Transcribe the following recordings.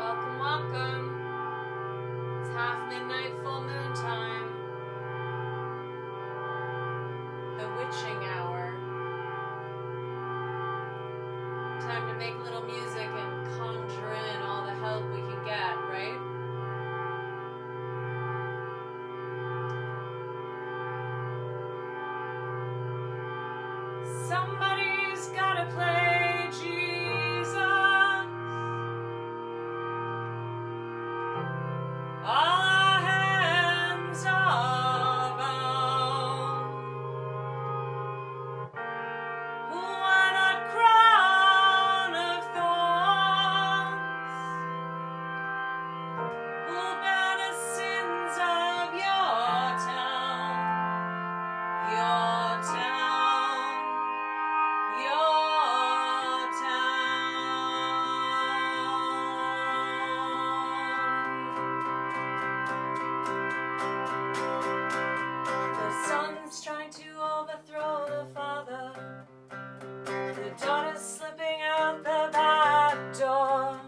Welcome, welcome. It's half midnight, full moon time. The witching hour. Time to make a little music and conjure in all the help we can get, right? Somebody's gotta play Jesus. All our hands are bound. What a crown of thorns will bear the sins of your town, your town, your town. The son's trying to overthrow the father. The daughter's slipping out the back door.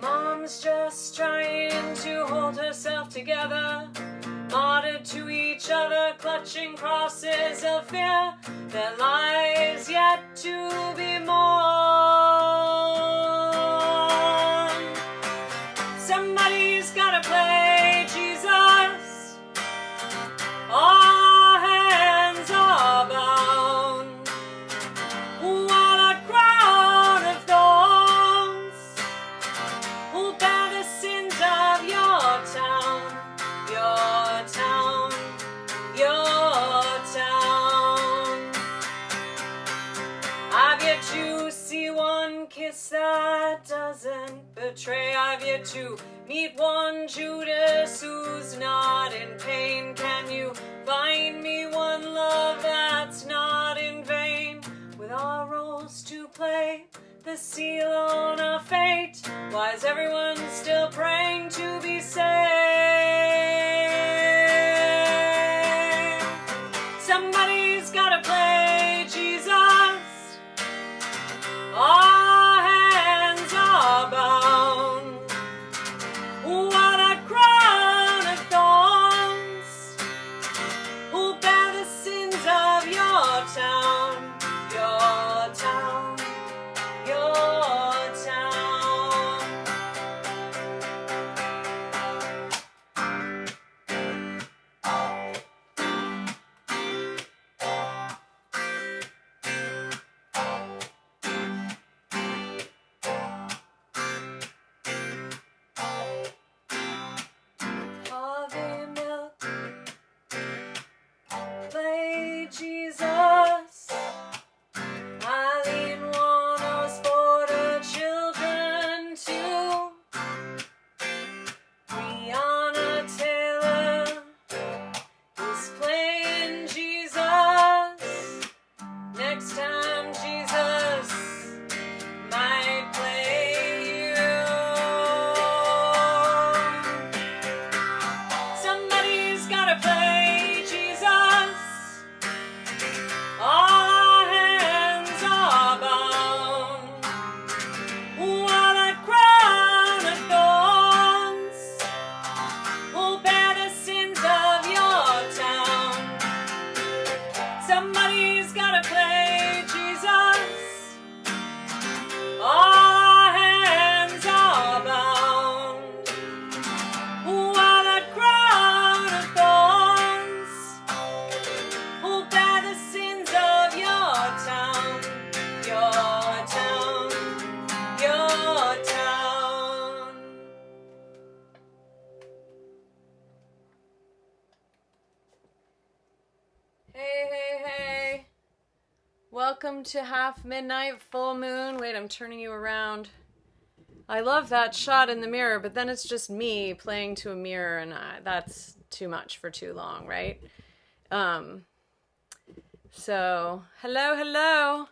Mom's just trying to hold herself together. Martyred to each other, clutching crosses of fear. Their lives yet to be mourned. Somebody's gotta play Jesus. All hands are bound. What a crown of thorns will bear the sins of your town, your town, your town. I've yet to see one kiss that doesn't betray. I've yet to meet one Judas who's not in pain. Can you find me one love that's not in vain? With our roles to play, the seal on our fate, why is everyone still praying to be saved? Somebody's gotta play Jesus. All hands are bound. What a crown of thorns will bear the sins of your town, your town, your town. Harvey Milk, play Jesus. Eileen Warner's for the children too. Breonna Taylor is playing Jesus. Next time Jesus might play you. Somebody's gotta play Jesus. All our hands are bound. What a crown of thorns will bear the sins of your town. Somebody's gotta play Jesus. All our hands are bound. What a crown of thorns will bear the sins of your town, your town, your town. Hey, hey, hey. Welcome to half midnight, full moon. Wait, I'm turning you around. I love that shot in the mirror, but then it's just me playing to a mirror, and that's too much for too long, right? So, hello, hello.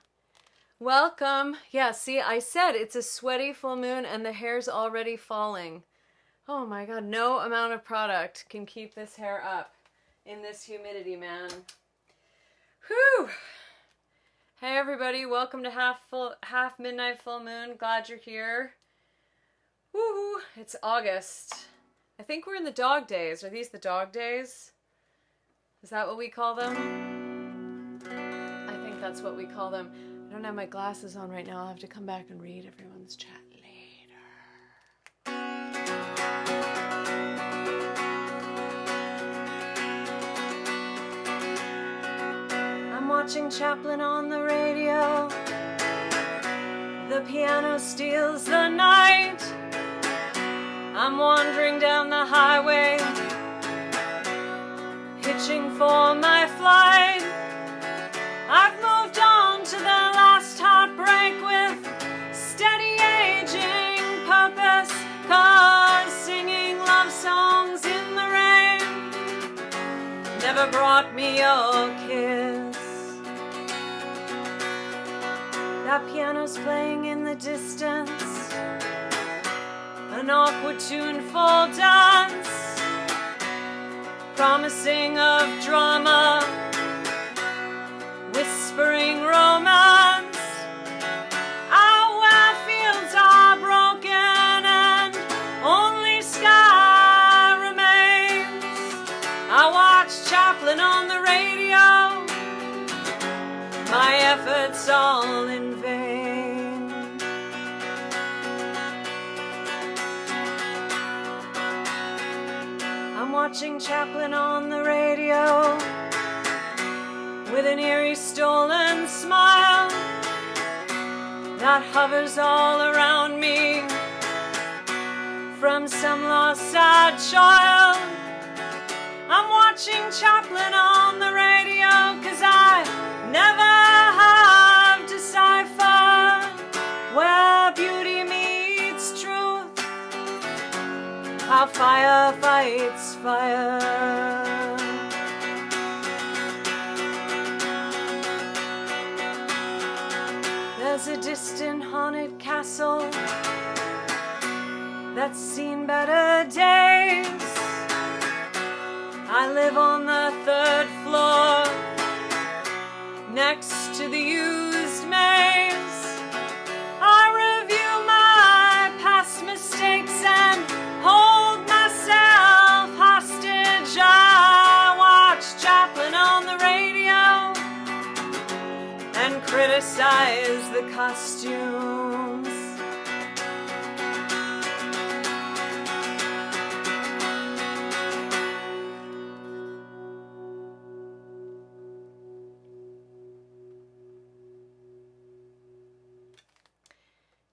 Welcome. Yeah, see, I said it's a sweaty full moon and the hair's already falling. Oh my God, no amount of product can keep this hair up in this humidity, man. Whew. Hey everybody, welcome to half midnight full moon. Glad you're here. Woohoo! It's August. I think we're in the dog days. Are these the dog days? Is that what we call them? I think that's what we call them. I don't have my glasses on right now. I'll have to come back and read everyone's chat later. I'm watching Chaplin on the radio. The piano steals the night. I'm wandering down the highway, hitching for my flight. I've moved on to the last heartbreak with steady aging purpose, 'cause singing love songs in the rain never brought me a kiss. That piano's playing in the distance, an awkward tuneful dance, promising of drama, whispering romance. Our fields are broken and only sky remains. I watch Chaplin on the radio, my efforts all in vain. I'm watching Chaplin on the radio with an eerie stolen smile that hovers all around me from some lost sad child. I'm watching Chaplin on the radio 'cause I never have deciphered where beauty meets truth, how fire fights fire. There's a distant haunted castle that's seen better days. I live on the 3rd floor next to the used maze. I review my past mistakes and hold myself hostage. I watch Chaplin on the radio and criticize the costumes.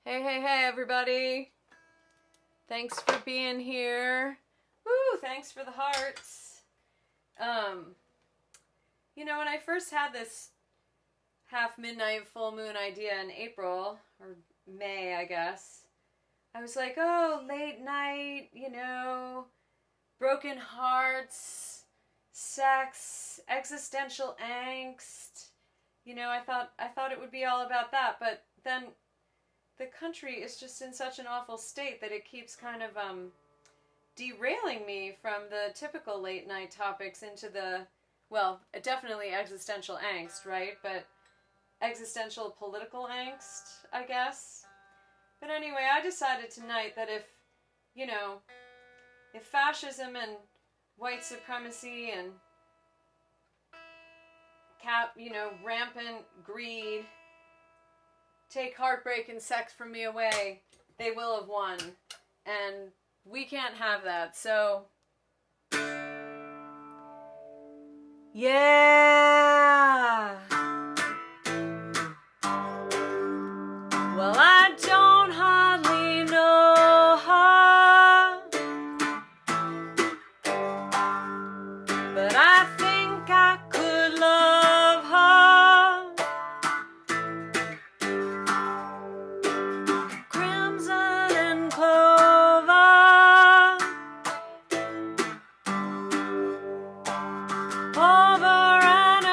Hey, everybody. Thanks for being here. Woo, thanks for the hearts. You know, when I first had this half midnight full moon idea in April, or May, I guess, I was like, oh, late night, you know, broken hearts, sex, existential angst. You know, I thought it would be all about that, but then the country is just in such an awful state that it keeps kind of derailing me from the typical late night topics into the, well, definitely existential angst, right? But existential political angst, I guess. But anyway, I decided tonight that if, you know, if fascism and white supremacy and rampant greed take heartbreak and sex from me away, they will have won. And we can't have that, so yeah. Well, I don't hardly know her, but I think I could love her. Crimson and clover, over and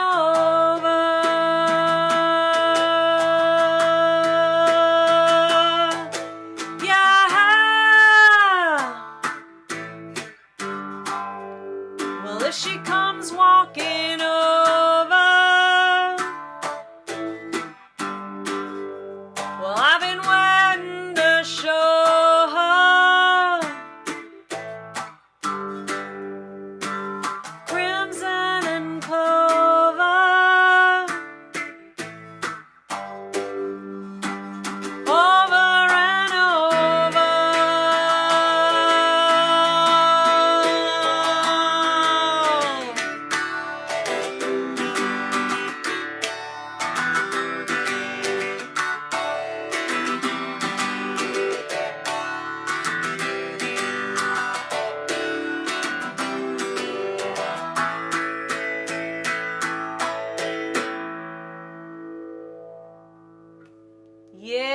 Yeah.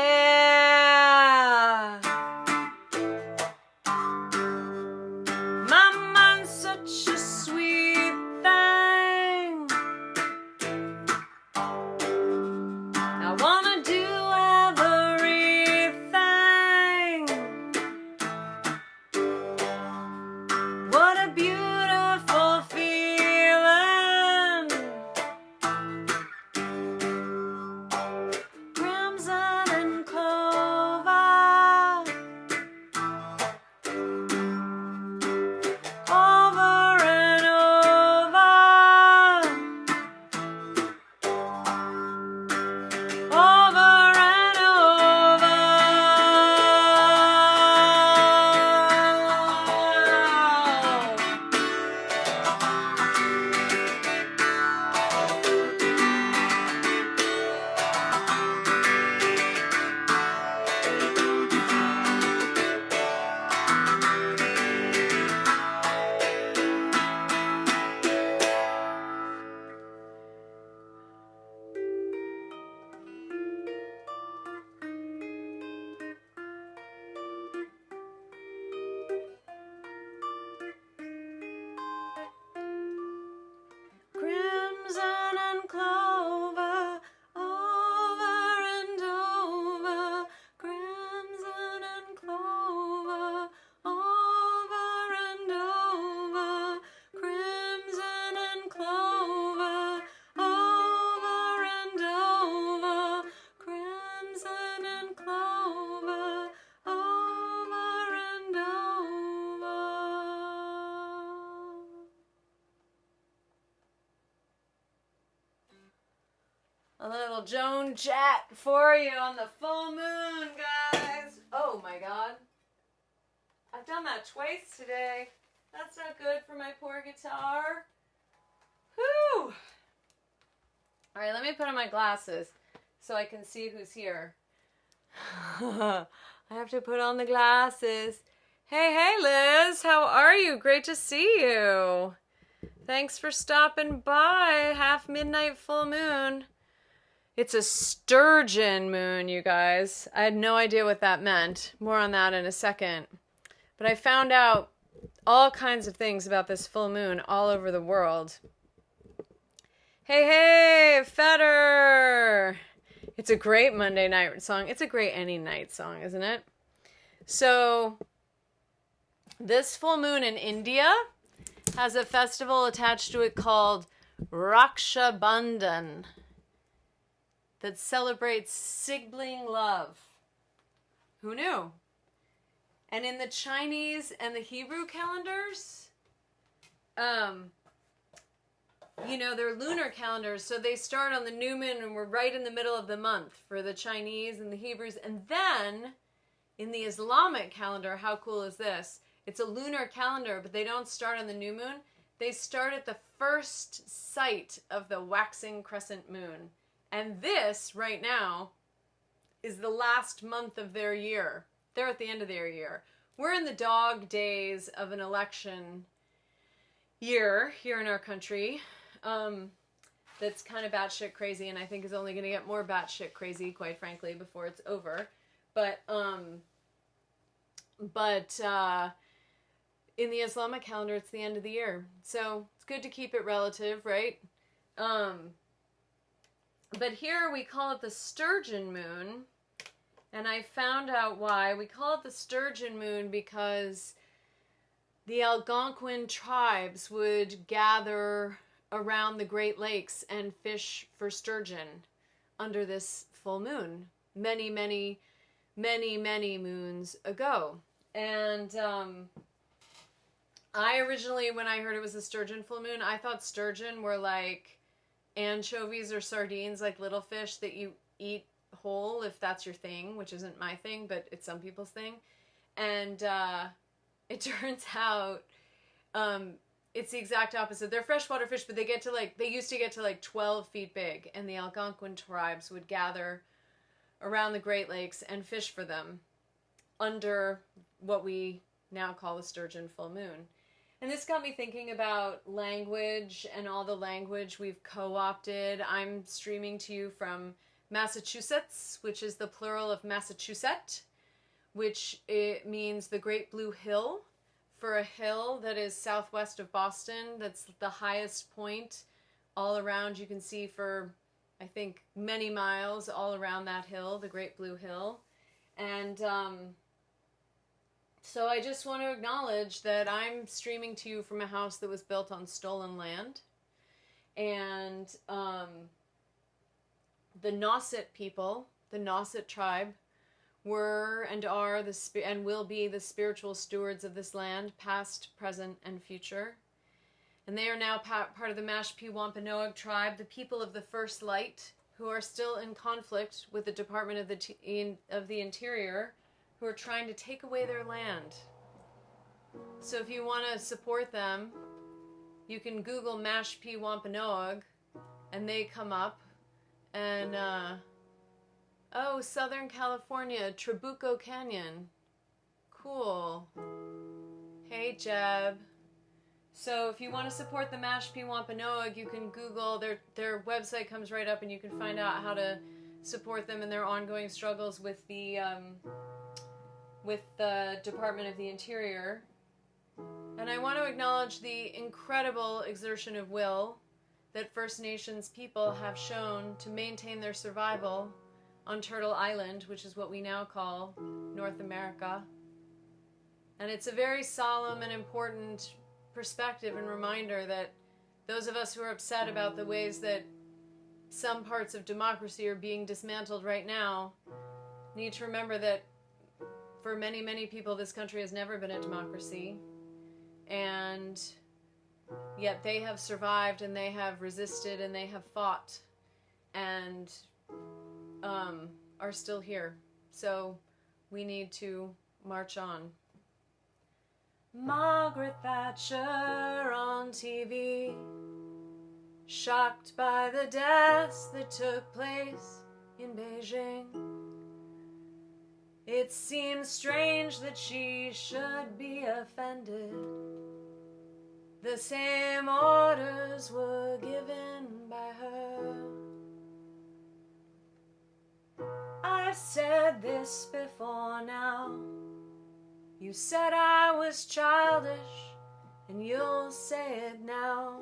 Mama's such a sweet thing. I wanna do everything. What a beautiful feeling. Crimson and clover. Over and over. Over and over. Crimson and clover, over and over. Crimson and clover, over and over. Crimson and clover, over and over. Crimson and clover, over and over. A little Joan Jett for you on the full moon, guys. Oh my God. I've done that twice today. That's not good for my poor guitar. Whew. All right, let me put on my glasses so I can see who's here. I have to put on the glasses. Hey, Liz. How are you? Great to see you. Thanks for stopping by. Half midnight full moon. It's a sturgeon moon, you guys. I had no idea what that meant. More on that in a second. But I found out all kinds of things about this full moon all over the world. Hey, Feder! It's a great Monday night song. It's a great any night song, isn't it? So, this full moon in India has a festival attached to it called Raksha Bandhan that celebrates sibling love. Who knew? And in the Chinese and the Hebrew calendars, you know, they're lunar calendars, so they start on the new moon and we're right in the middle of the month for the Chinese and the Hebrews. And then in the Islamic calendar, how cool is this? It's a lunar calendar, but they don't start on the new moon. They start at the first sight of the waxing crescent moon. And this, right now, is the last month of their year. They're at the end of their year. We're in the dog days of an election year here in our country that's kind of batshit crazy, and I think is only going to get more batshit crazy, quite frankly, before it's over. But in the Islamic calendar, it's the end of the year. So it's good to keep it relative, right? But here we call it the Sturgeon moon, and I found out why. We call it the Sturgeon moon because the Algonquin tribes would gather around the Great Lakes and fish for sturgeon under this full moon many moons ago. And I originally, when I heard it was a sturgeon full moon, I thought sturgeon were like anchovies or sardines, like little fish that you eat whole if that's your thing, which isn't my thing, but it's some people's thing. And it turns out it's the exact opposite. They're freshwater fish, but they used to get to like 12 feet big, and the Algonquin tribes would gather around the Great Lakes and fish for them under what we now call the sturgeon full moon. And this got me thinking about language and all the language we've co-opted. I'm streaming to you from Massachusetts, which is the plural of Massachusetts, which it means the Great Blue Hill, for a hill that is southwest of Boston. That's the highest point all around. You can see for, I think, many miles all around that hill, the Great Blue Hill. And so I just want to acknowledge that I'm streaming to you from a house that was built on stolen land. And the Nauset people, the Nauset tribe, were and are and will be the spiritual stewards of this land, past, present, and future. And they are now part of the Mashpee Wampanoag tribe, the people of the First Light, who are still in conflict with the Department of the Interior, who are trying to take away their land. So if you want to support them, you can Google Mashpee Wampanoag, and they come up. And oh, Southern California, Trabuco Canyon. Cool. Hey, Jeb. So if you want to support the Mashpee Wampanoag, you can Google, their website comes right up, and you can find out how to support them in their ongoing struggles with the Department of the Interior. And I want to acknowledge the incredible exertion of will that First Nations people have shown to maintain their survival on Turtle Island, which is what we now call North America. And it's a very solemn and important perspective and reminder that those of us who are upset about the ways that some parts of democracy are being dismantled right now need to remember that for many, many people, this country has never been a democracy. And yet they have survived, and they have resisted, and they have fought, and are still here. So we need to march on. Margaret Thatcher on TV, shocked by the deaths that took place in Beijing. It seems strange that she should be offended. The same orders were given by her. I've said this before now. You said I was childish, and you'll say it now.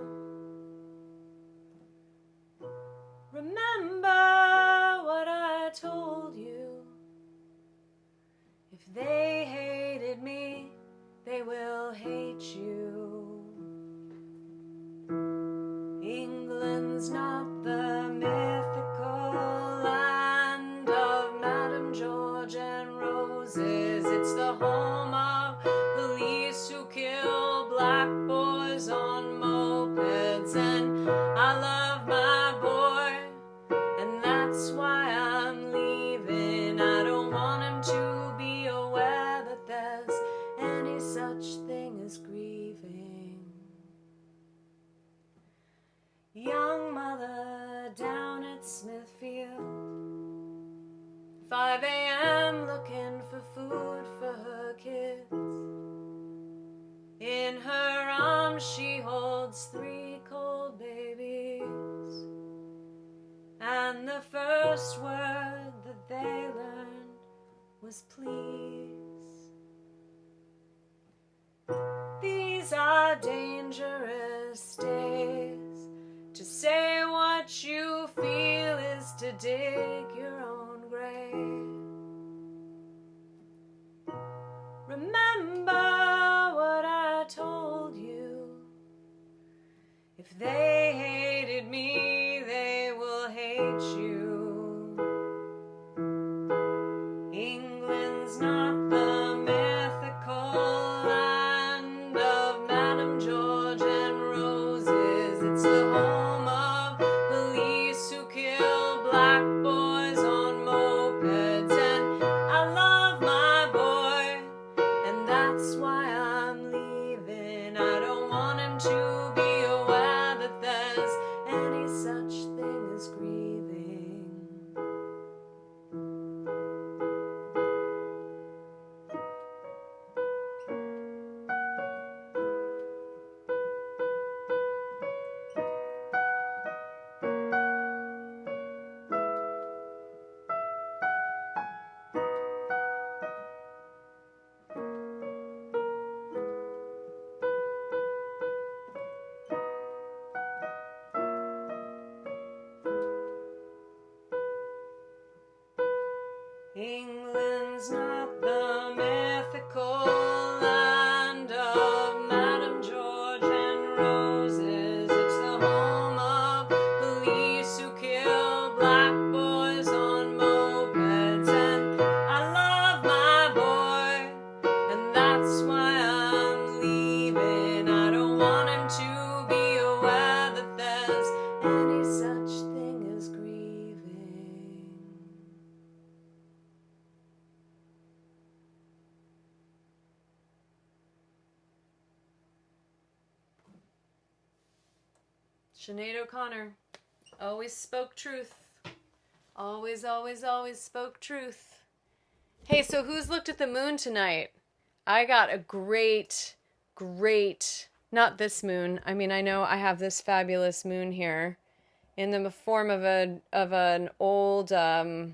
Remember what I told you. If they hated me, they will hate you. England's not the mythical land of Madame George and Roses. It's the home of police who kill black boys on mopeds. And I love my boy, and that's why I'm leaving. I don't want him to be aware that there's any such thing as grieving. Young mother down at Smithfield, 5 a.m. looking for food for her kids. In her arms she holds 3 cold babies, and the first word that they learned was please. These are dangerous days. To say what you feel is to dig your own grave. Remember what I told you. If they hated me, they will hate you. England's not the mythical land of Madame George and Roses. It's the home of police who kill black boys on mopeds. England's not the mythical land of Madame George and roses. It's the home of police who kill black boys on mopeds. And I love my boy, and that's why I'm leaving. I don't want him to be aware that there's any such thing as grieving. Sinead O'Connor always spoke truth. Always, always, always spoke truth. Hey, so who's looked at the moon tonight? I got a great, not this moon. I mean, I know I have this fabulous moon here in the form of an old, oh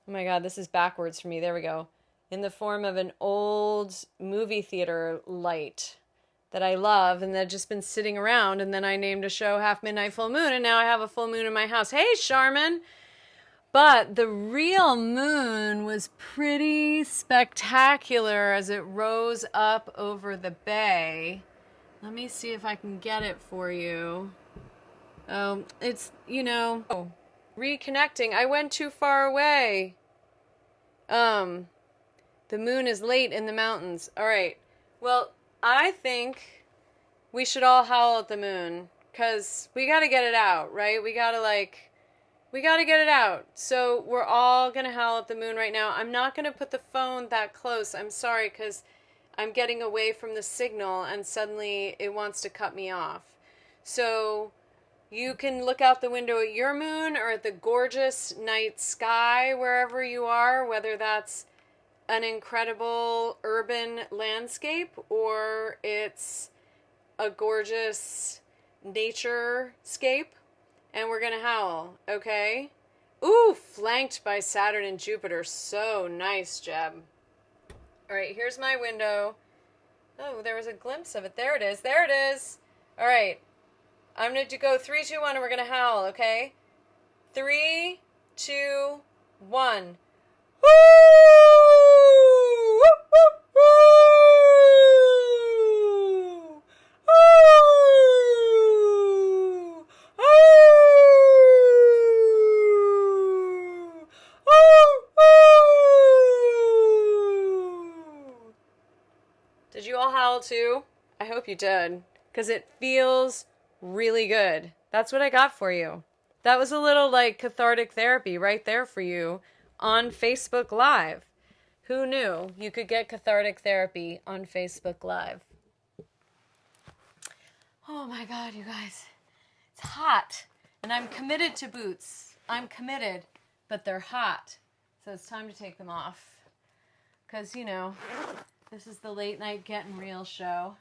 my God, this is backwards for me. There we go. In the form of an old movie theater light that I love and that just been sitting around, and then I named a show Half Midnight Full Moon, and now I have a full moon in my house. Hey, Charmin! But the real moon was pretty spectacular as it rose up over the bay. Let me see if I can get it for you. Oh, it's, reconnecting. I went too far away. The moon is late in the mountains. All right. Well, I think we should all howl at the moon, because we got to get it out, right? We got to get it out. So we're all going to howl at the moon right now. I'm not going to put the phone that close. I'm sorry, because I'm getting away from the signal and suddenly it wants to cut me off. So you can look out the window at your moon or at the gorgeous night sky wherever you are, whether that's an incredible urban landscape or it's a gorgeous nature scape, and we're gonna howl, okay? Ooh, flanked by Saturn and Jupiter. So nice, Jeb. All right, here's my window. Oh, there was a glimpse of it. There it is. There it is. All right. I'm going to go 3, 2, 1, and we're going to howl, okay? 3, 2, 1. Woo! Woo, woo, woo! Did you all howl too? I hope you did, because it feels really good. That's what I got for you. That was a little like cathartic therapy right there for you on Facebook Live. Who knew you could get cathartic therapy on Facebook Live? Oh my God, you guys. It's hot. And I'm committed to boots. I'm committed, but they're hot. So it's time to take them off. Because, this is the late night getting real show.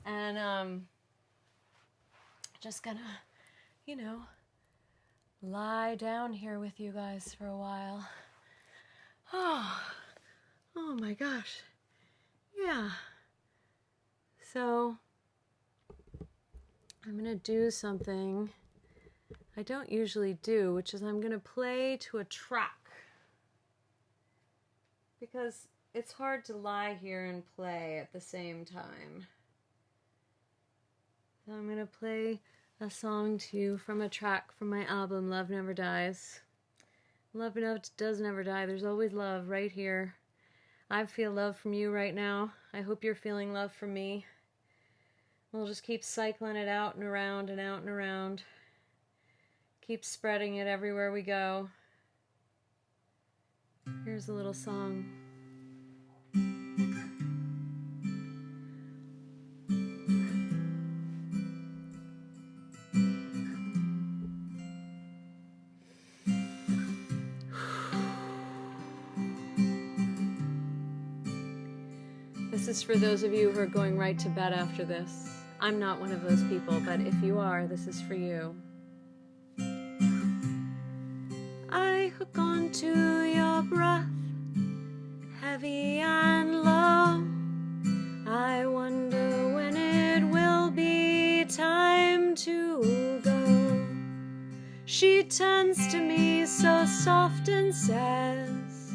And just gonna, lie down here with you guys for a while. Oh my gosh. Yeah. So I'm gonna do something I don't usually do, which is I'm gonna play to a track. Because it's hard to lie here and play at the same time. So I'm going to play a song to you from a track from my album, Love Never Dies. Love does never die. There's always love right here. I feel love from you right now. I hope you're feeling love from me. We'll just keep cycling it out and around and out and around. Keep spreading it everywhere we go. Here's a little song. This is for those of you who are going right to bed after this. I'm not one of those people, but if you are, this is for you. I hook onto your breath, heavy and low. I wonder when it will be time to go. She turns to me so soft and says,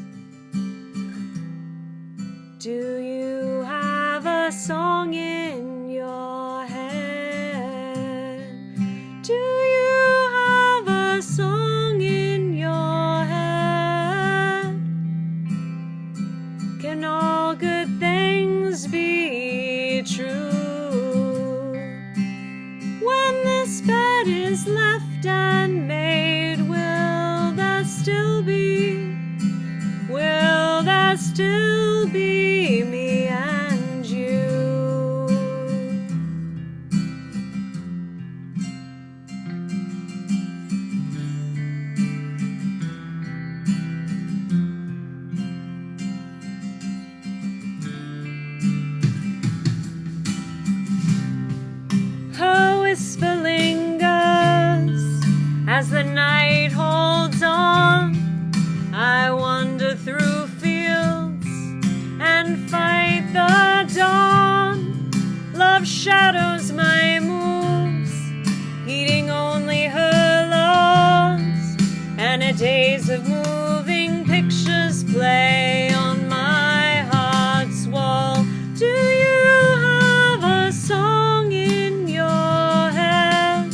days of moving pictures play on my heart's wall. Do you have a song in your head?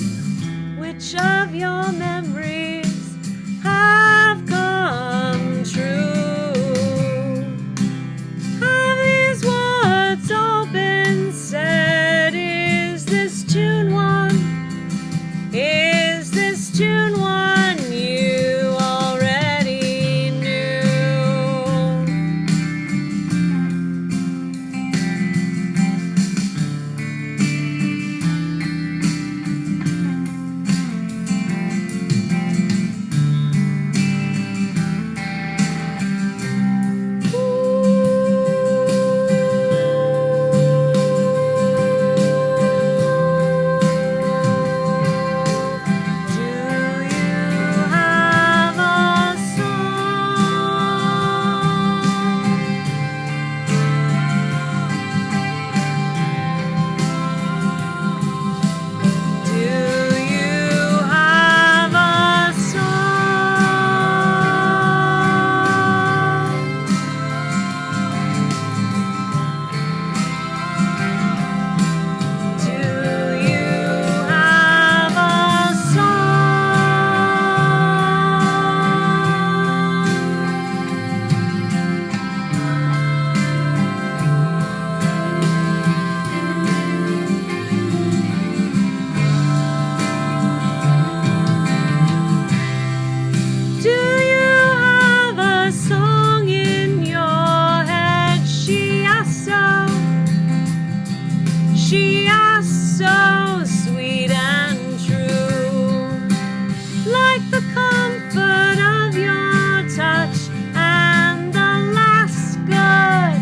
Which of your memories have come true? Have these words all been said? Is this tune one? Is this tune one you already knew? She asked so sweet and true, like the comfort of your touch and the last good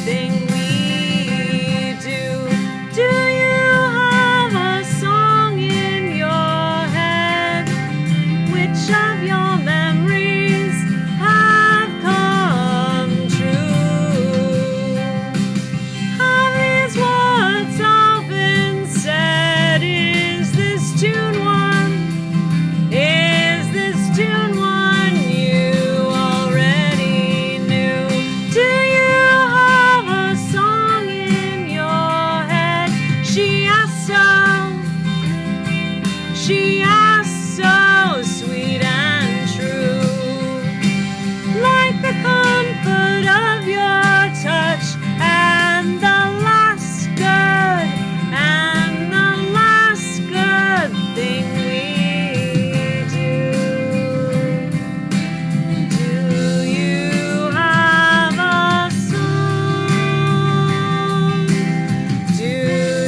thing we do. Do you have a song in your head? Which of your memories have come true? Have these words all been said? Is this tune one? Is this tune one you already knew? Do you have a song in your head? She asked so sweet and true, like the comfort of your touch and the last good thing we do. Do you have a song? Do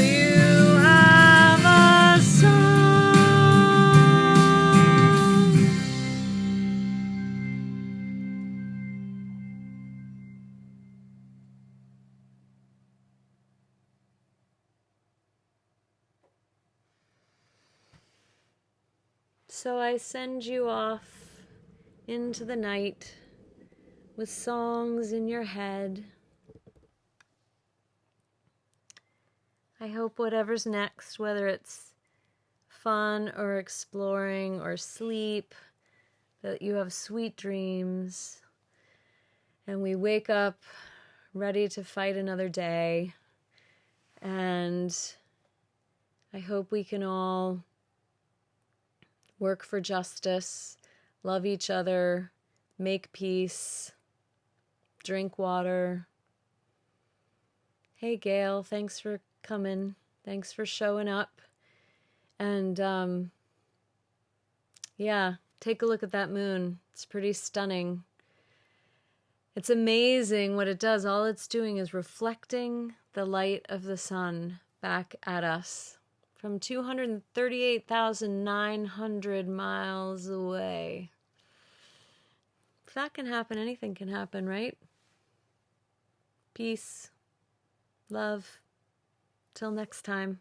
you have a song? So I send you off into the night with songs in your head. I hope whatever's next, whether it's fun or exploring or sleep, that you have sweet dreams and we wake up ready to fight another day. And I hope we can all work for justice, love each other, make peace, drink water. Hey, Gail, thanks for coming. Thanks for showing up. And yeah, take a look at that moon. It's pretty stunning. It's amazing what it does. All it's doing is reflecting the light of the sun back at us from 238,900 miles away. If that can happen, anything can happen, right? Peace, love. Till next time.